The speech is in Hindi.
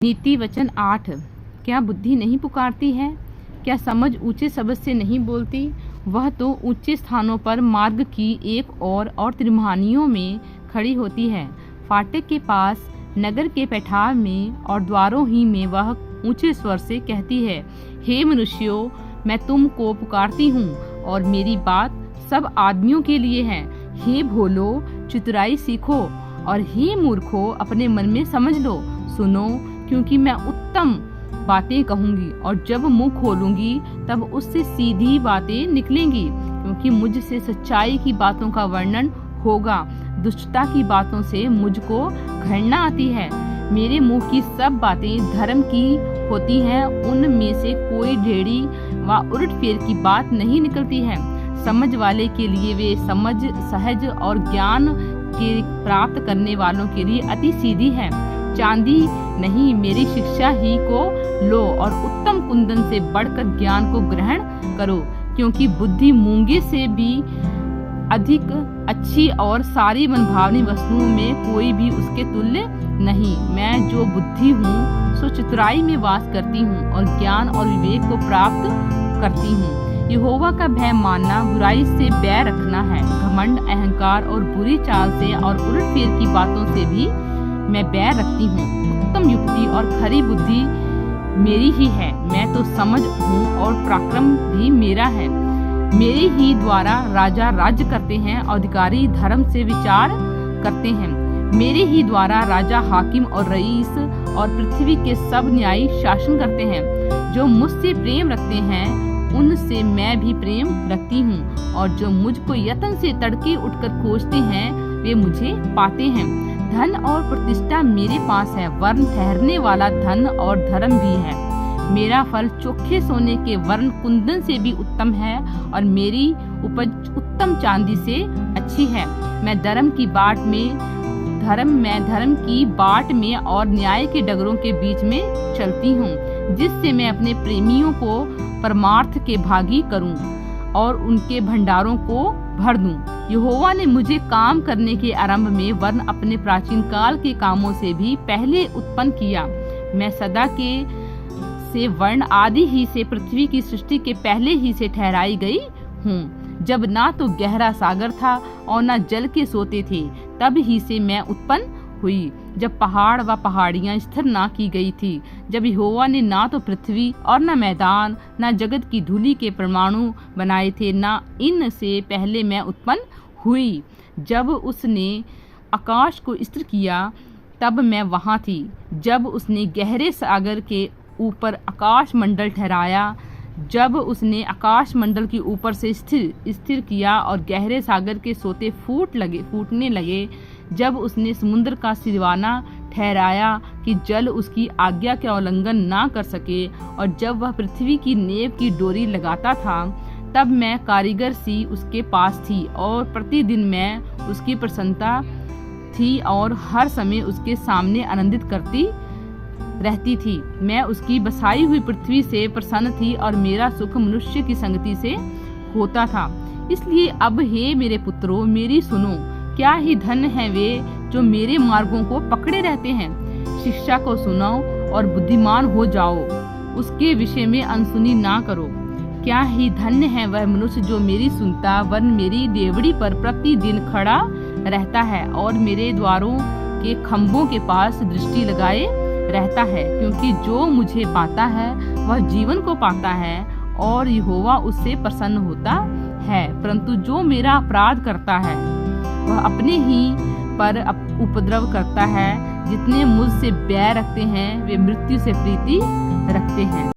नीति वचन 8। क्या बुद्धि नहीं पुकारती है? क्या समझ ऊंचे शब्द से नहीं बोलती? वह तो ऊंचे स्थानों पर मार्ग की एक और त्रिमानियों में खड़ी होती है। फाटक के पास, नगर के पैठार में और द्वारों ही में वह ऊंचे स्वर से कहती है, हे मनुष्यों, मैं तुमको पुकारती हूँ और मेरी बात सब आदमियों के लिए है। हे भोलो, चतुराई सीखो, और हे मूर्खों, अपने मन में समझ लो। सुनो, क्योंकि मैं उत्तम बातें कहूंगी और जब मुंह खोलूंगी तब उससे सीधी बातें निकलेंगी, क्योंकि मुझसे सच्चाई की बातों का वर्णन होगा। दुष्टता की बातों से मुझको घृणा आती है। मेरे मुंह की सब बातें धर्म की होती हैं, उनमें से कोई ढेड़ी व उलटफेर की बात नहीं निकलती है। समझ वाले के लिए वे समझ सहज और ज्ञान के प्राप्त करने वालों के लिए अति सीधी है। चांदी नहीं, मेरी शिक्षा ही को लो और उत्तम कुंदन से बढ़कर ज्ञान को ग्रहण करो, क्योंकि बुद्धि मूंगे से भी अधिक अच्छी और सारी मनभावनी वस्तुओं में कोई भी उसके तुल्य नहीं। मैं जो बुद्धि हूँ सो चतुराई में वास करती हूँ और ज्ञान और विवेक को प्राप्त करती हूँ। यहोवा का भय मानना बुराई से बैर रखना है। घमंड, अहंकार और बुरी चाल से और उलटफेर की बातों से भी मैं बैर रखती हूँ। उत्तम युक्ति और खरी बुद्धि मेरी ही है। मैं तो समझ हूँ और पराक्रम भी मेरा है। मेरे ही द्वारा राजा राज्य करते हैं, अधिकारी धर्म से विचार करते हैं। मेरे ही द्वारा राजा, हाकिम और रईस और पृथ्वी के सब न्यायी शासन करते हैं। जो मुझसे प्रेम रखते हैं उनसे मैं भी प्रेम रखती हूँ, और जो मुझको यत्न से तड़के उठकर खोजते हैं वे मुझे पाते हैं। धन और प्रतिष्ठा मेरे पास है, वर्ण ठहरने वाला धन और धर्म भी है। मेरा फल चोखे सोने के वर्ण कुंदन से भी उत्तम है, और मेरी उपज उत्तम चांदी से अच्छी है। मैं धर्म की बाट में और न्याय के डगरों के बीच में चलती हूँ, जिससे मैं अपने प्रेमियों को परमार्थ के भागी करूं और उनके भंडारों को भर दूं। यहोवा ने मुझे काम करने के आरंभ में वर्ण अपने प्राचीन काल के कामों से भी पहले उत्पन्न किया। मैं सदा के से वर्ण आदि ही से पृथ्वी की सृष्टि के पहले ही से ठहराई गई हूँ। जब ना तो गहरा सागर था और ना जल के सोते थे, तब ही से मैं उत्पन्न हुई। जब पहाड़ व पहाड़ियां स्थिर ना की गई थी, जब यहोवा ने ना तो पृथ्वी और न मैदान, न जगत की धूलि के परमाणु बनाए थे, ना इन से पहले मैं उत्पन्न हुई। जब उसने आकाश को स्थिर किया तब मैं वहाँ थी। जब उसने गहरे सागर के ऊपर आकाश मंडल ठहराया, जब उसने आकाश मंडल के ऊपर से स्थिर किया और गहरे सागर के सोते फूटने लगे, जब उसने समुद्र का सिरवाना ठहराया कि जल उसकी आज्ञा का उल्लंघन ना कर सके, और जब वह पृथ्वी की नेव की डोरी लगाता था, तब मैं कारीगर सी उसके पास थी और प्रतिदिन मैं उसकी प्रसन्नता थी और हर समय उसके सामने आनंदित करती रहती थी। मैं उसकी बसाई हुई पृथ्वी से प्रसन्न थी और मेरा सुख मनुष्य की संगति से होता था। इसलिए अब हे मेरे पुत्रों, मेरी सुनो। क्या ही धन है वे जो मेरे मार्गों को पकड़े रहते हैं। शिक्षा को सुनो और बुद्धिमान हो जाओ, उसके विषय में अनसुनी ना करो। क्या ही धन्य है वह मनुष्य जो मेरी सुनता, वरन मेरी डेवड़ी पर प्रतिदिन खड़ा रहता है और मेरे द्वारों के खंभों के पास दृष्टि लगाए रहता है। क्योंकि जो मुझे पाता है वह जीवन को पाता है और यहोवा उससे प्रसन्न होता है, परंतु जो मेरा अपराध करता है वह अपने ही पर उपद्रव करता है। जितने मुझसे बैर रखते हैं वे मृत्यु से प्रीति रखते हैं।